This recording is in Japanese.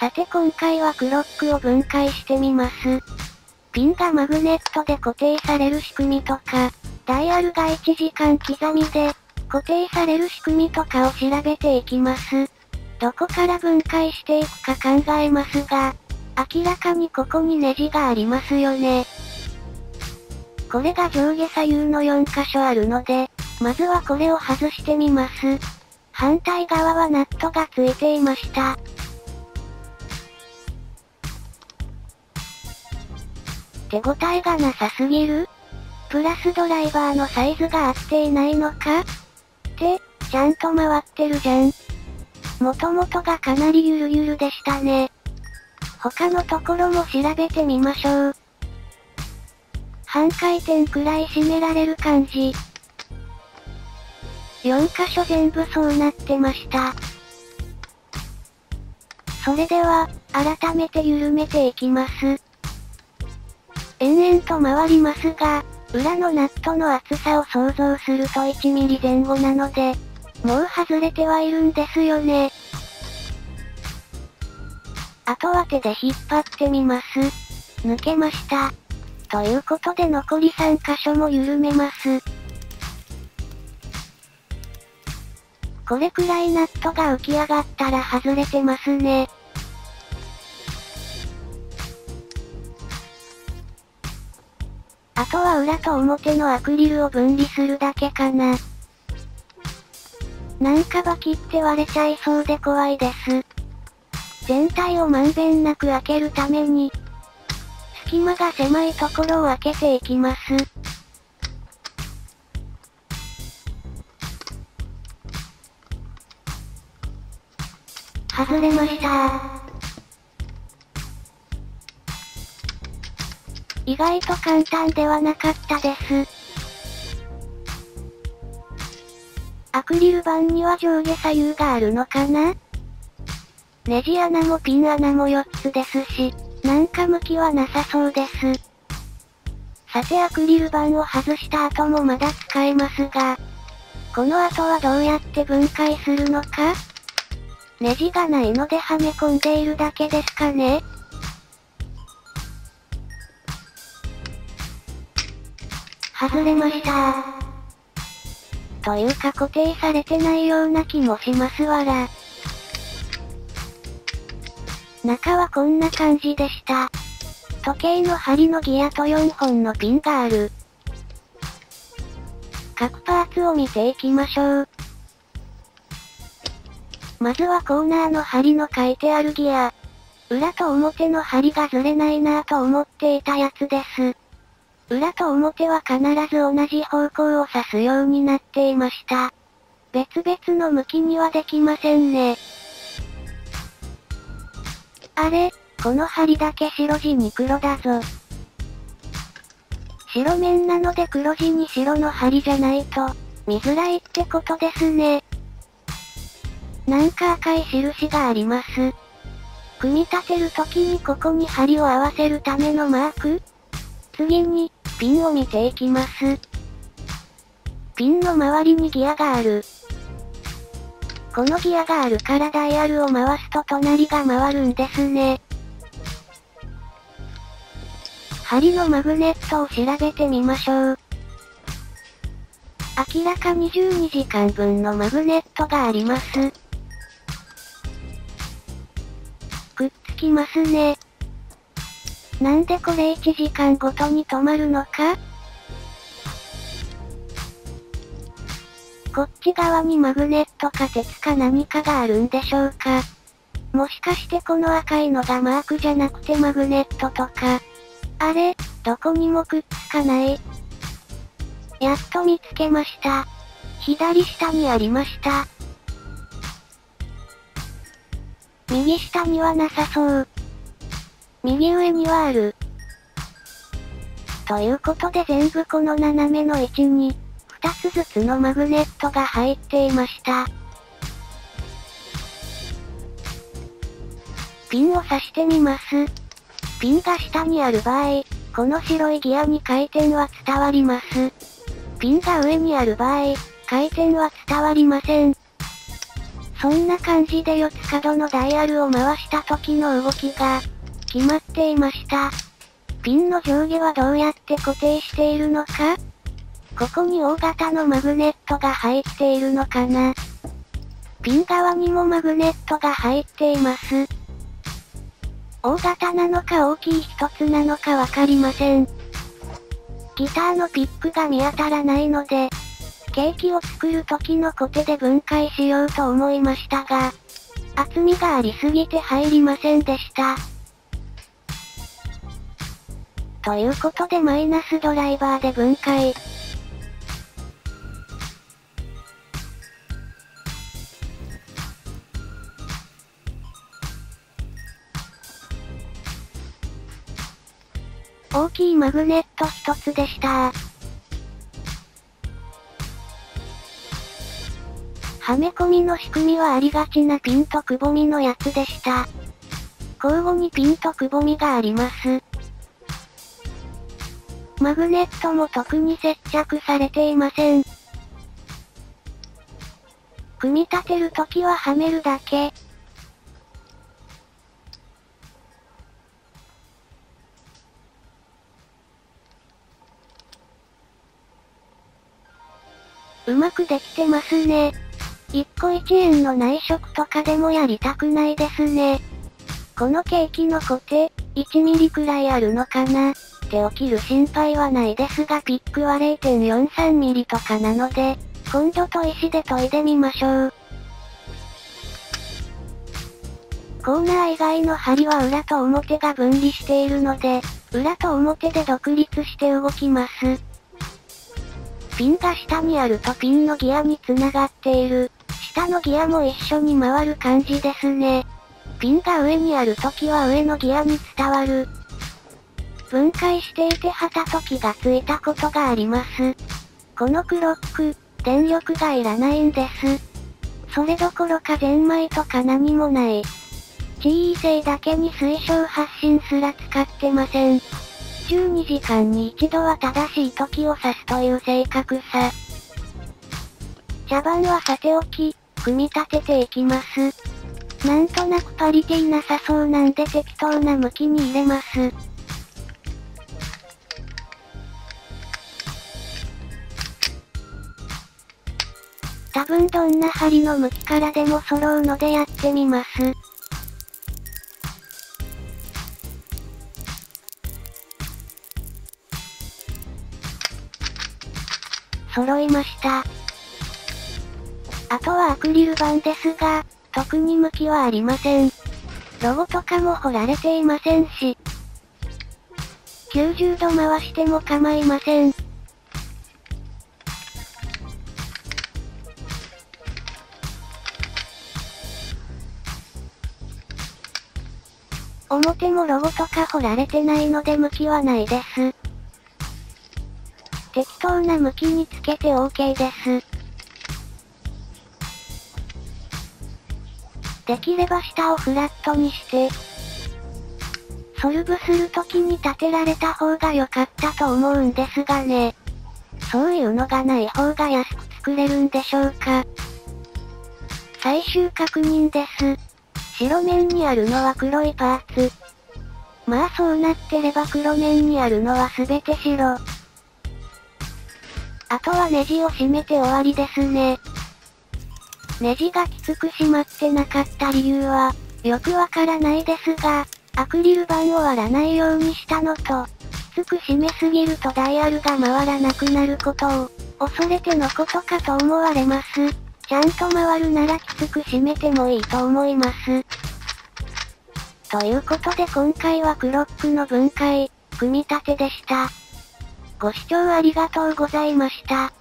さて今回はクロックを分解してみます。ピンがマグネットで固定される仕組みとか、ダイヤルが1時間刻みで固定される仕組みとかを調べていきます。どこから分解していくか考えますが、明らかにここにネジがありますよね。これが上下左右の4箇所あるので、まずはこれを外してみます。反対側はナットがついていました。手応えがなさすぎる？プラスドライバーのサイズが合っていないのか？ちゃんと回ってるじゃん。元々がかなりゆるゆるでしたね。他のところも調べてみましょう。半回転くらい締められる感じ。4箇所全部そうなってました。それでは、改めて緩めていきます。延々と回りますが、裏のナットの厚さを想像すると1ミリ前後なので、もう外れてはいるんですよね。あとは手で引っ張ってみます。抜けました。ということで残り3箇所も緩めます。これくらいナットが浮き上がったら外れてますね。あとは裏と表のアクリルを分離するだけかな。なんかバキって割れちゃいそうで怖いです。全体をまんべんなく開けるために、隙間が狭いところを開けていきます。外れました。意外と簡単ではなかったです。アクリル板には上下左右があるのかな？ネジ穴もピン穴も4つですし、なんか向きはなさそうです。さてアクリル板を外した後もまだ使えますが、この後はどうやって分解するのか？ネジがないのではめ込んでいるだけですかね？外れました。というか固定されてないような気もしますわら。中はこんな感じでした。時計の針のギアと4本のピンがある。各パーツを見ていきましょう。まずはコーナーの針の書いてあるギア。裏と表の針がずれないなぁと思っていたやつです。裏と表は必ず同じ方向を指すようになっていました。別々の向きにはできませんね。あれ、この針だけ白地に黒だぞ。白面なので黒地に白の針じゃないと、見づらいってことですね。なんか赤い印があります。組み立てるときにここに針を合わせるためのマーク？次に、ピンを見ていきます。ピンの周りにギアがある。このギアがあるからダイヤルを回すと隣が回るんですね。針のマグネットを調べてみましょう。明らかに12時間分のマグネットがあります。くっつきますね。なんでこれ1時間ごとに止まるのか？こっち側にマグネットか鉄か何かがあるんでしょうか？もしかしてこの赤いのがマークじゃなくてマグネットとか？あれ、どこにもくっつかない。やっと見つけました。左下にありました。右下にはなさそう。右上にはある。ということで全部この斜めの位置に、2つずつのマグネットが入っていました。ピンを刺してみます。ピンが下にある場合、この白いギアに回転は伝わります。ピンが上にある場合、回転は伝わりません。そんな感じで四つ角のダイヤルを回した時の動きが、決まっていました。ピンの上下はどうやって固定しているのか？ここに大型のマグネットが入っているのかな？ピン側にもマグネットが入っています。大型なのか大きい一つなのかわかりません。ギターのピックが見当たらないので、ケーキを作る時のコテで分解しようと思いましたが、厚みがありすぎて入りませんでした。ということでマイナスドライバーで分解。大きいマグネット一つでした。はめ込みの仕組みはありがちなピンとくぼみのやつでした。交互にピンとくぼみがあります。マグネットも特に接着されていません。組み立てるときははめるだけ。うまくできてますね。1個1円の内職とかでもやりたくないですね。このケーキのコテ、1ミリくらいあるのかなって起きる心配はないですがピックは 0.43 ミリとかなので、今度砥石で研いでみましょう。コーナー以外の針は裏と表が分離しているので、裏と表で独立して動きます。ピンが下にあるとピンのギアに繋がっている。下のギアも一緒に回る感じですね。ピンが上にあるときは上のギアに伝わる。分解していて旗と気がついたことがあります。このクロック、電力がいらないんです。それどころかゼンマイとか何もない。GE 製だけに推奨発信すら使ってません。12時間に一度は正しい時を指すという正確さ。茶番はさておき、組み立てていきます。なんとなくパリティなさそうなんで適当な向きに入れます。多分どんな針の向きからでも揃うのでやってみます。揃いました。あとはアクリル板ですが、特に向きはありません。ロゴとかも彫られていませんし、90度回しても構いません。表もロゴとか彫られてないので向きはないです。適当な向きにつけて OK です。できれば下をフラットにして、ソルブするときに立てられた方が良かったと思うんですがね。そういうのがない方が安く作れるんでしょうか。最終確認です。白面にあるのは黒いパーツ。まあそうなってれば黒面にあるのは全て白。あとはネジを締めて終わりですね。ネジがきつく締まってなかった理由は、よくわからないですが、アクリル板を割らないようにしたのと、きつく締めすぎるとダイヤルが回らなくなることを、恐れてのことかと思われます。ちゃんと回るならきつく締めてもいいと思います。ということで今回はクロックの分解、組み立てでした。ご視聴ありがとうございました。